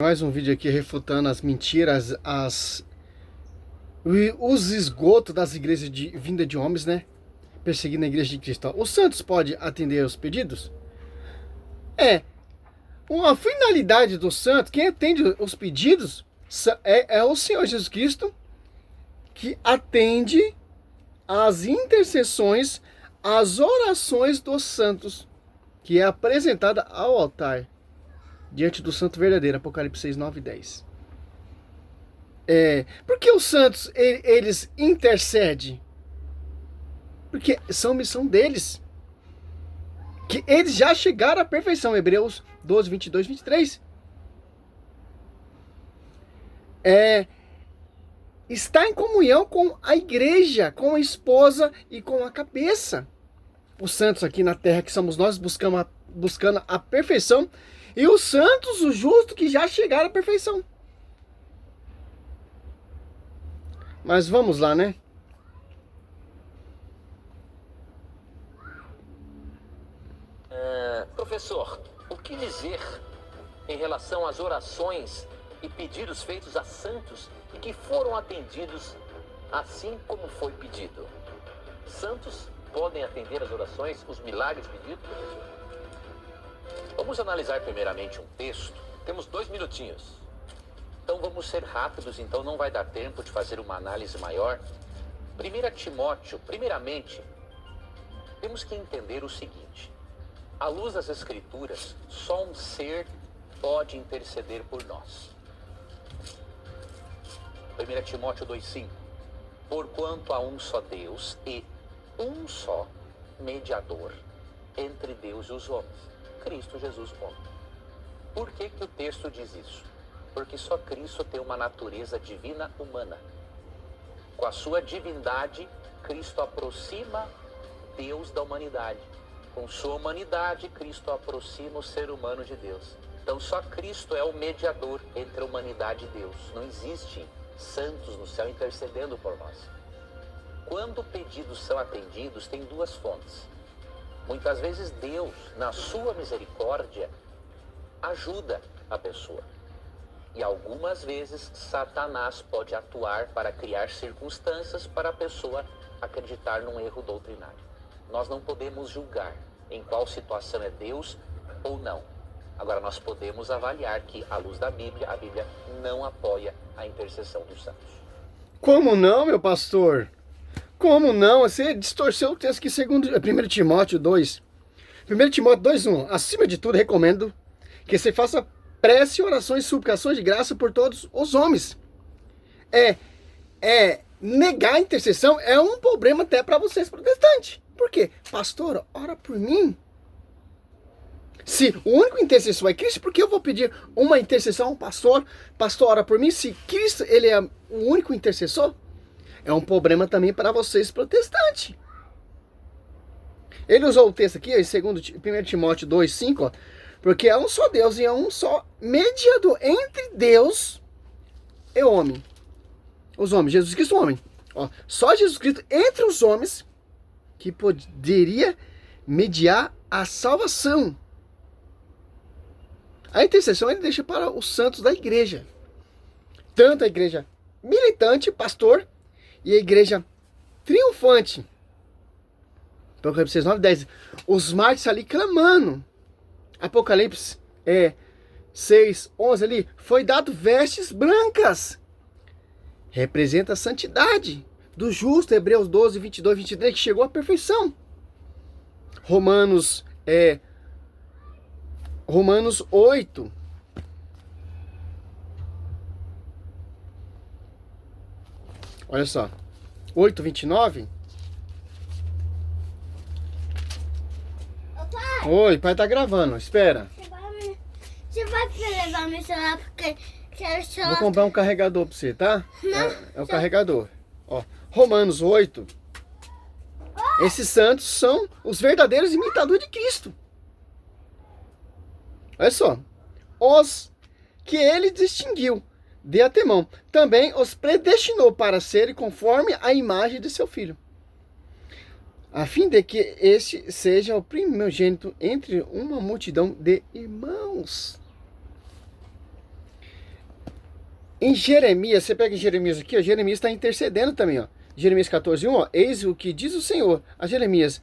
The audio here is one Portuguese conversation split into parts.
Mais um vídeo aqui refutando as mentiras, os esgotos das igrejas de vinda de homens, né? Perseguindo a igreja de Cristo. Os santos podem atender aos pedidos? Uma finalidade do santo, quem atende os pedidos é o Senhor Jesus Cristo, que atende às intercessões, às orações dos santos, que é apresentada ao altar, diante do santo verdadeiro, Apocalipse 6, 9 e 10. Porque os santos, eles intercedem? Porque são missão deles. Que eles já chegaram à perfeição. Hebreus 12, 22, 23. Está em comunhão com a igreja, com a esposa e com a cabeça. Os santos aqui na terra, que somos nós, buscando a perfeição. E os santos, os justos, que já chegaram à perfeição. Mas vamos lá, né? Professor, o que dizer em relação às orações e pedidos feitos a santos e que foram atendidos assim como foi pedido? Santos podem atender as orações, os milagres pedidos? Vamos analisar primeiramente um texto. Temos 2 minutinhos. Então vamos ser rápidos, então não vai dar tempo de fazer uma análise maior. 1 Timóteo, primeiramente, temos que entender o seguinte. À luz das Escrituras, só um ser pode interceder por nós. 1 Timóteo 2,5. Porquanto há um só Deus e um só mediador entre Deus e os homens, Cristo Jesus, homem. Por que o texto diz isso? Porque só Cristo tem uma natureza divina humana. Com a sua divindade, Cristo aproxima Deus da humanidade. Com sua humanidade, Cristo aproxima o ser humano de Deus. Então só Cristo é o mediador entre a humanidade e Deus. Não existe santos no céu intercedendo por nós. Quando pedidos são atendidos, tem 2 fontes. Muitas vezes Deus, na sua misericórdia, ajuda a pessoa. E algumas vezes Satanás pode atuar para criar circunstâncias para a pessoa acreditar num erro doutrinário. Nós não podemos julgar em qual situação é Deus ou não. Agora, nós podemos avaliar que, à luz da Bíblia, a Bíblia não apoia a intercessão dos santos. Como não, meu pastor? Como não? Você distorceu o texto que segundo 1 Timóteo 2. 1 Timóteo 2:1. Acima de tudo, recomendo que você faça prece, orações, suplicações de graça por todos os homens. Negar a intercessão é um problema até para vocês protestantes. Por quê? Pastor, ora por mim. Se o único intercessor é Cristo, por que eu vou pedir uma intercessão ao pastor? Pastor, ora por mim. Se Cristo, ele é o único intercessor, é um problema também para vocês protestantes. Ele usou o texto aqui, em 1 Timóteo 2:5, porque é um só Deus e é um só mediador entre Deus e o homem. Os homens, Jesus Cristo é o homem. Só Jesus Cristo entre os homens que poderia mediar a salvação. A intercessão ele deixa para os santos da igreja. Tanto a igreja militante, pastor, e a igreja triunfante. Apocalipse 6, 9, 10. Os mártires ali clamando. Apocalipse 6, 11 ali. Foi dado vestes brancas. Representa a santidade do justo. Hebreus 12, 22, 23, que chegou à perfeição. Romanos 8. Olha só. 8, 29. Pai, Oi, pai tá gravando. Espera. você vai levar meu celular porque quero celular. Vou comprar um carregador pra você, tá? Não. É o carregador. Romanos 8. Esses santos são os verdadeiros imitadores de Cristo. Olha só. Os que ele distinguiu de antemão, também os predestinou para serem conforme a imagem de seu filho, a fim de que este seja o primogênito entre uma multidão de irmãos. Em Jeremias, você pega em Jeremias aqui, ó, Jeremias está intercedendo também, ó. Jeremias 14:1, ó, eis o que diz o Senhor a Jeremias,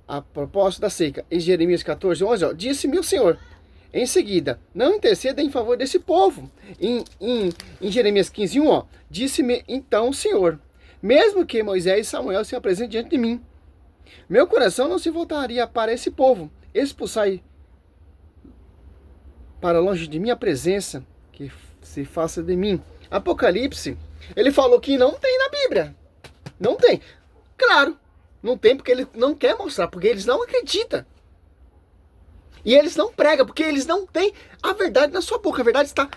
a propósito da seca. Em Jeremias 14:11, ó, disse-me o Senhor, em seguida, não interceda em favor desse povo. Em Jeremias 15:1, ó, disse-me então o Senhor, mesmo que Moisés e Samuel se apresentem diante de mim, meu coração não se voltaria para esse povo. Expulsai para longe de minha presença, que se faça de mim. Apocalipse, ele falou que não tem na Bíblia. Não tem. Claro, não tem porque ele não quer mostrar, porque eles não acreditam. E eles não pregam, porque eles não têm a verdade na sua boca. A verdade está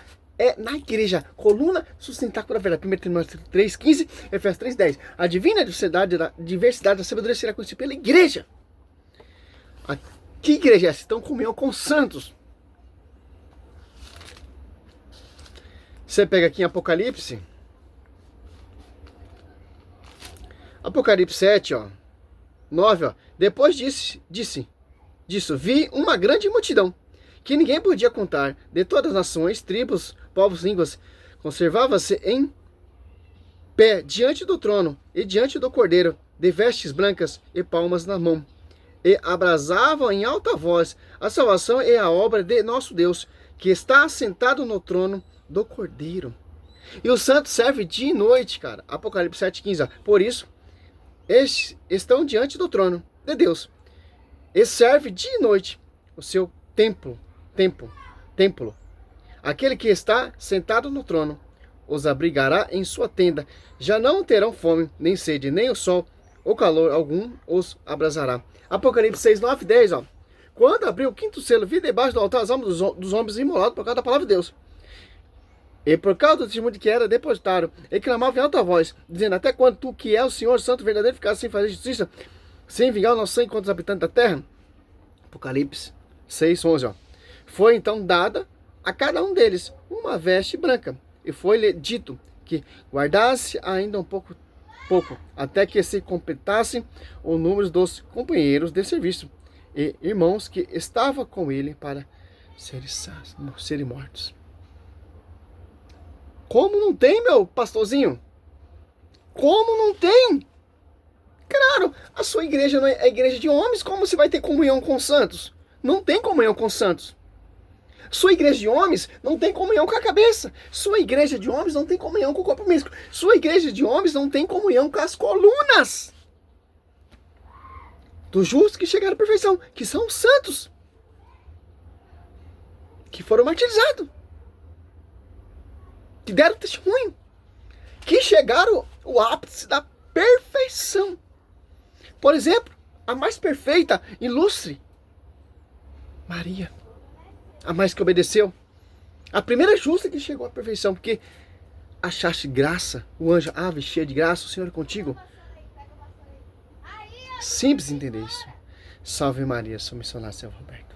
na igreja. Coluna sustentáculo da verdade. 1 Timóteo 3:15, Efésios 3:10. A divina diversidade da sabedoria será conhecida pela igreja. Que igreja é essa? Estão comunhão com os santos. Você pega aqui em Apocalipse. Apocalipse 7, ó. 9, ó. Depois disso, vi uma grande multidão, que ninguém podia contar, de todas as nações, tribos, povos, línguas, conservava-se em pé diante do trono e diante do cordeiro, de vestes brancas e palmas na mão, e abrasavam em alta voz: a salvação é a obra de nosso Deus, que está assentado no trono do cordeiro. E o santo serve dia e noite, cara. Apocalipse 7:15, ó. Por isso, estes estão diante do trono de Deus, e serve dia e noite o seu templo. Aquele que está sentado no trono os abrigará em sua tenda. Já não terão fome, nem sede, nem o sol, ou calor algum os abrasará. Apocalipse 6, 9, 10, ó. Quando abriu o quinto selo, vi debaixo do altar as almas dos homens imolados por causa da palavra de Deus, e por causa do testemunho de que era depositário, e clamavam em alta voz, dizendo: até quando tu, que é o Senhor Santo verdadeiro, ficaste sem fazer justiça, sem vingar o nosso sangue contra os habitantes da terra? Apocalipse 6, 11, ó. Foi então dada a cada um deles uma veste branca, e foi-lhe dito que guardasse ainda um pouco, até que se completasse o número dos companheiros de serviço e irmãos que estavam com ele para serem mortos. Como não tem, meu pastorzinho? Como não tem? Claro, a sua igreja não é a igreja de homens. Como você vai ter comunhão com os santos? Não tem comunhão com os santos. Sua igreja de homens não tem comunhão com a cabeça. Sua igreja de homens não tem comunhão com o corpo místico. Sua igreja de homens não tem comunhão com as colunas dos justos que chegaram à perfeição, que são os santos, que foram martirizados, que deram testemunho, que chegaram ao ápice da perfeição. Por exemplo, a mais perfeita, ilustre, Maria, a mais que obedeceu, a primeira justa que chegou à perfeição, porque achaste graça, o anjo: ave cheia de graça, o Senhor é contigo. Simples entender isso. Salve Maria, sou missionário Selva Roberto.